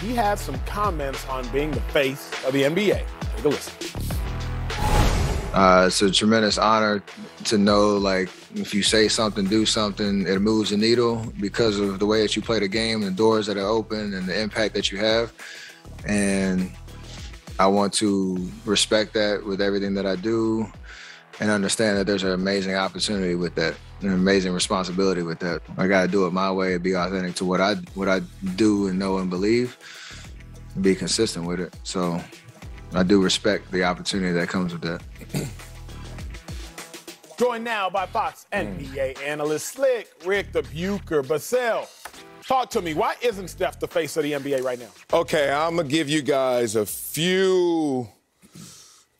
he had some comments on being the face of the NBA. Take a listen. It's a tremendous honor to know, like, if you say something, do something, it moves the needle because of the way that you play the game, the doors that are open, and the impact that you have. And I want to respect that with everything that I do and understand that there's an amazing opportunity with that, an amazing responsibility with that. I got to do it my way and be authentic to what I do and know and believe and be consistent with it. So I do respect the opportunity that comes with that. Joined now by Fox NBA analyst Slick Rick the Bucher Basel. Talk to me. Why isn't Steph the face of the NBA right now? Okay, I'm going to give you guys a few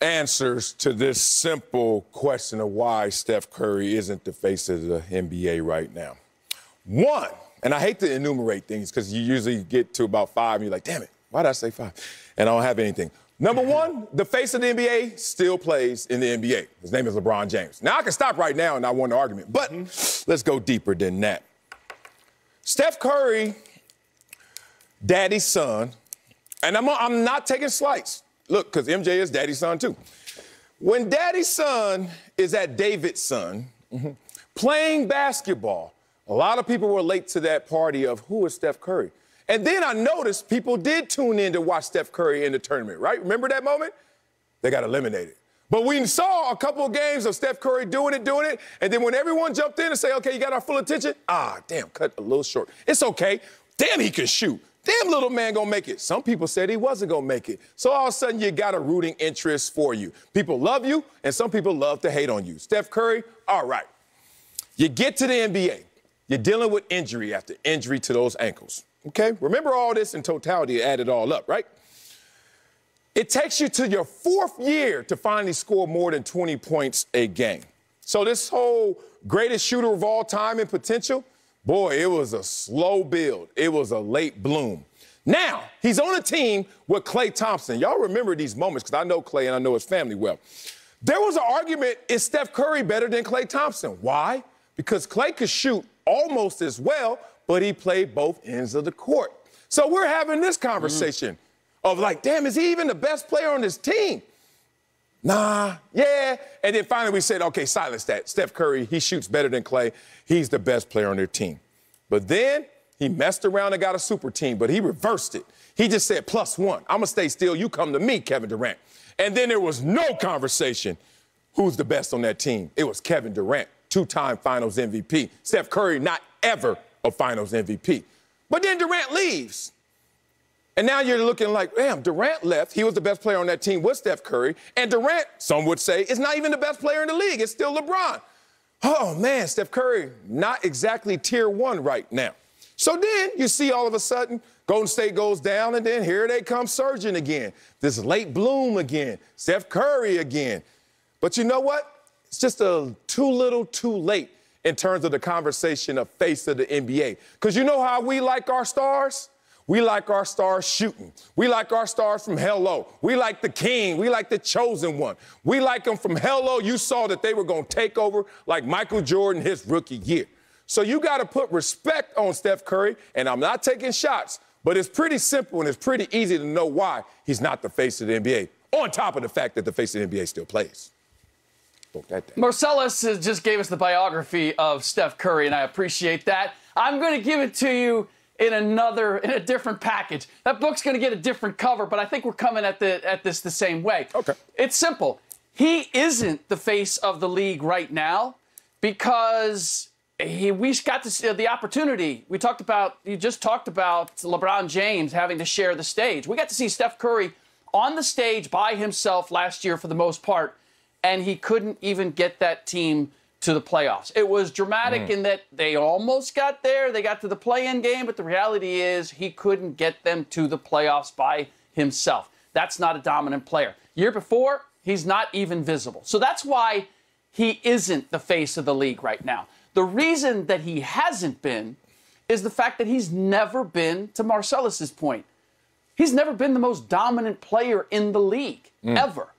answers to this simple question of why Steph Curry isn't the face of the NBA right now. One, and I hate to enumerate things because you usually get to about 5 and you're like, damn it, why did I say 5? And I don't have anything. Number one, the face of the NBA still plays in the NBA. His name is LeBron James. Now, I can stop right now and I won the argument, but let's go deeper than that. Steph Curry, daddy's son, and I'm not taking slights. Look, because MJ is daddy's son, too. When daddy's son is at David's son, playing basketball, a lot of people were late to that party of who is Steph Curry. And then I noticed people did tune in to watch Steph Curry in the tournament, right? Remember that moment? They got eliminated. But we saw a couple of games of Steph Curry doing it, and then when everyone jumped in and say, okay, you got our full attention, damn, cut a little short. It's okay. Damn, he can shoot. Damn, little man gonna make it. Some people said he wasn't gonna make it. So all of a sudden, you got a rooting interest for you. People love you, and some people love to hate on you. Steph Curry, all right. You get to the NBA. You're dealing with injury after injury to those ankles. Okay? Remember all this in totality, add it all up, right? It takes you to your 4th year to finally score more than 20 points a game. So this whole greatest shooter of all time in potential, boy, it was a slow build. It was a late bloom. Now, he's on a team with Klay Thompson. Y'all remember these moments because I know Klay and I know his family well. There was an argument, is Steph Curry better than Klay Thompson? Why? Because Klay could shoot almost as well, but he played both ends of the court. So we're having this conversation of like, damn, is he even the best player on this team? Nah, yeah. And then finally we said, okay, silence that. Steph Curry, he shoots better than Klay. He's the best player on their team. But then he messed around and got a super team, but he reversed it. He just said, +1. I'm going to stay still. You come to me, Kevin Durant. And then there was no conversation who's the best on that team. It was Kevin Durant, 2-time Finals MVP. Steph Curry, not ever a Finals MVP. But then Durant leaves. And now you're looking like, damn, Durant left. He was the best player on that team with Steph Curry. And Durant, some would say, is not even the best player in the league. It's still LeBron. Oh, man, Steph Curry, not exactly tier 1 right now. So then you see all of a sudden Golden State goes down, and then here they come surging again. This late bloom again. Steph Curry again. But you know what? It's just too little too late in terms of the conversation of face of the NBA. Because you know how we like our stars? We like our stars shooting. We like our stars from hello. We like the king. We like the chosen one. We like them from hello. You saw that they were going to take over like Michael Jordan his rookie year. So you got to put respect on Steph Curry, and I'm not taking shots, but it's pretty simple and it's pretty easy to know why he's not the face of the NBA, on top of the fact that the face of the NBA still plays. Marcellus just gave us the biography of Steph Curry, and I appreciate that. I'm going to give it to you in a different package. That book's going to get a different cover, but I think we're coming at this the same way. Okay. It's simple. He isn't the face of the league right now because we got to see the opportunity. You just talked about LeBron James having to share the stage. We got to see Steph Curry on the stage by himself last year for the most part, and he couldn't even get that team to the playoffs. It was dramatic in that they almost got there. They got to the play-in game, but the reality is he couldn't get them to the playoffs by himself. That's not a dominant player. Year before, he's not even visible. So that's why he isn't the face of the league right now. The reason that he hasn't been is the fact that he's never been, to Marcellus's point, he's never been the most dominant player in the league, ever.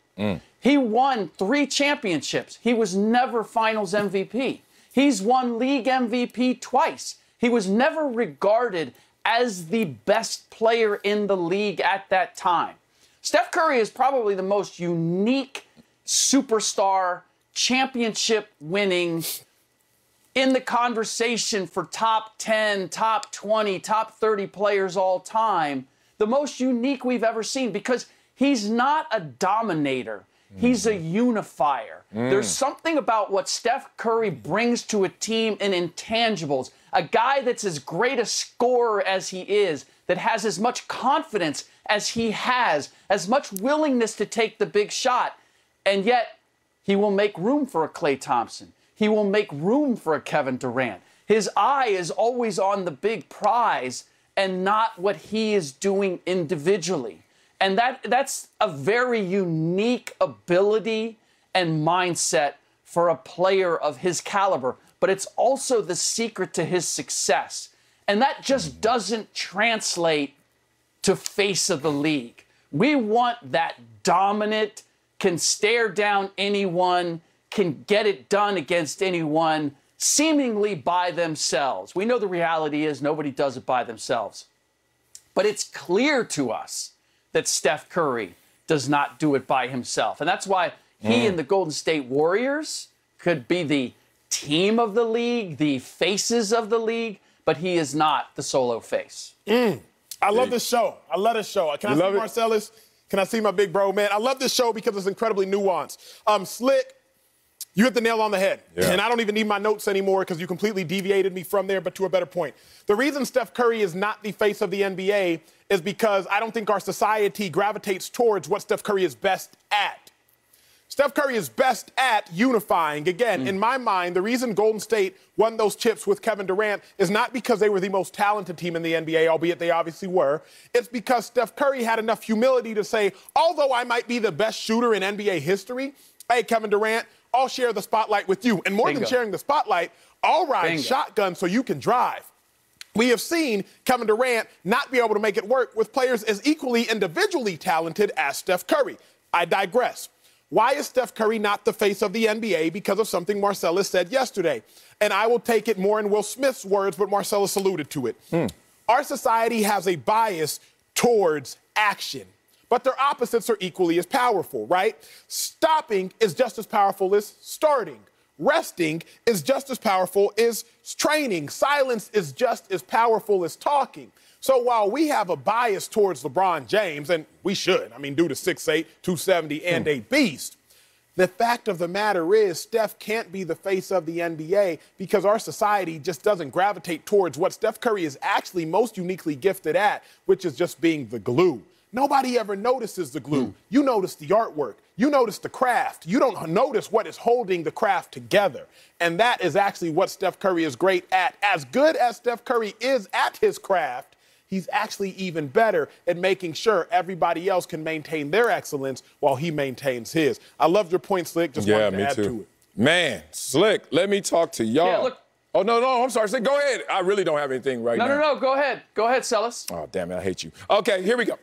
He won 3 championships. He was never Finals MVP. He's won league MVP twice. He was never regarded as the best player in the league at that time. Steph Curry is probably the most unique superstar, championship winning, in the conversation for top 10, top 20, top 30 players all time, the most unique we've ever seen, because he's not a dominator. He's a unifier. There's something about what Steph Curry brings to a team in intangibles. A guy that's as great a scorer as he is, that has as much confidence as he has, as much willingness to take the big shot, and yet he will make room for a Klay Thompson. He will make room for a Kevin Durant. His eye is always on the big prize and not what he is doing individually. And that's a very unique ability and mindset for a player of his caliber. But it's also the secret to his success. And that just doesn't translate to face of the league. We want that dominant, can stare down anyone, can get it done against anyone, seemingly by themselves. We know the reality is nobody does it by themselves. But it's clear to us that Steph Curry does not do it by himself. And that's why he and the Golden State Warriors could be the team of the league, the faces of the league, but he is not the solo face. I love this show. I love this show. Can I see Marcellus? Can I see my big bro, man? I love this show because it's incredibly nuanced. Slick, you hit the nail on the head. Yeah. And I don't even need my notes anymore because you completely deviated me from there, but to a better point. The reason Steph Curry is not the face of the NBA is because I don't think our society gravitates towards what Steph Curry is best at. Steph Curry is best at unifying. Again, in my mind, the reason Golden State won those chips with Kevin Durant is not because they were the most talented team in the NBA, albeit they obviously were. It's because Steph Curry had enough humility to say, although I might be the best shooter in NBA history, hey, Kevin Durant, I'll share the spotlight with you. And more than sharing the spotlight, I'll ride shotgun so you can drive. We have seen Kevin Durant not be able to make it work with players as equally individually talented as Steph Curry. I digress. Why is Steph Curry not the face of the NBA? Because of something Marcellus said yesterday. And I will take it more in Will Smith's words, but Marcellus alluded to it. Our society has a bias towards action, but their opposites are equally as powerful, right? Stopping is just as powerful as starting. Resting is just as powerful as training. Silence is just as powerful as talking. So while we have a bias towards LeBron James, and we should, I mean, due to 6'8", 270, and a beast, the fact of the matter is Steph can't be the face of the NBA because our society just doesn't gravitate towards what Steph Curry is actually most uniquely gifted at, which is just being the glue. Nobody ever notices the glue. You notice the artwork. You notice the craft. You don't notice what is holding the craft together. And that is actually what Steph Curry is great at. As good as Steph Curry is at his craft, he's actually even better at making sure everybody else can maintain their excellence while he maintains his. I loved your point, Slick. Just wanted to add to it. Man, Slick, let me talk to y'all. Yeah, look. Oh, no, I'm sorry. Slick, go ahead. I really don't have anything right now. No, go ahead. Go ahead, Sellers. Oh, damn it, I hate you. Okay, here we go.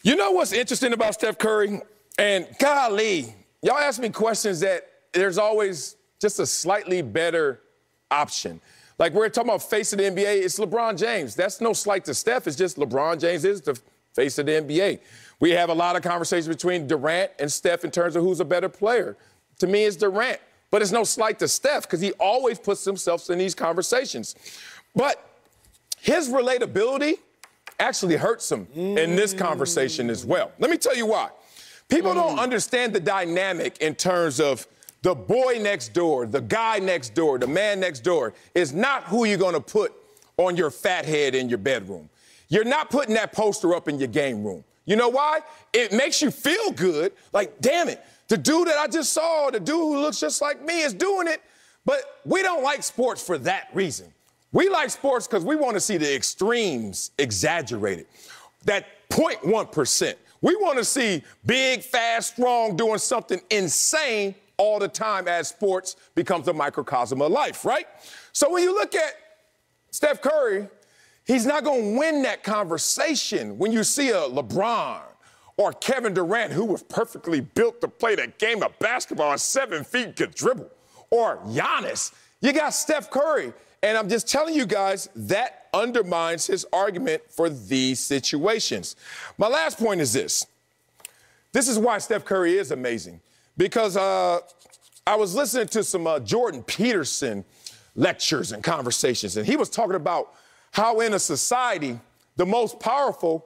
You know what's interesting about Steph Curry? And golly, y'all ask me questions that there's always just a slightly better option. Like we're talking about face of the NBA, it's LeBron James. That's no slight to Steph. It's just LeBron James is the face of the NBA. We have a lot of conversations between Durant and Steph in terms of who's a better player. To me, it's Durant. But it's no slight to Steph because he always puts himself in these conversations. But his relatability actually hurts him in this conversation as well. Let me tell you why. People don't understand the dynamic in terms of the boy next door, the guy next door, the man next door is not who you're going to put on your fat head in your bedroom. You're not putting that poster up in your game room. You know why? It makes you feel good. Like, damn it, the dude that I just saw, the dude who looks just like me is doing it. But we don't like sports for that reason. We like sports because we want to see the extremes exaggerated. That 0.1%. We want to see big, fast, strong doing something insane all the time as sports becomes a microcosm of life, right? So when you look at Steph Curry, he's not going to win that conversation when you see a LeBron or Kevin Durant who was perfectly built to play the game of basketball at 7 feet, could dribble, or Giannis. You got Steph Curry. And I'm just telling you guys, that undermines his argument for these situations. My last point is this. This is why Steph Curry is amazing. Because I was listening to some Jordan Peterson lectures and conversations, and he was talking about how in a society, the most powerful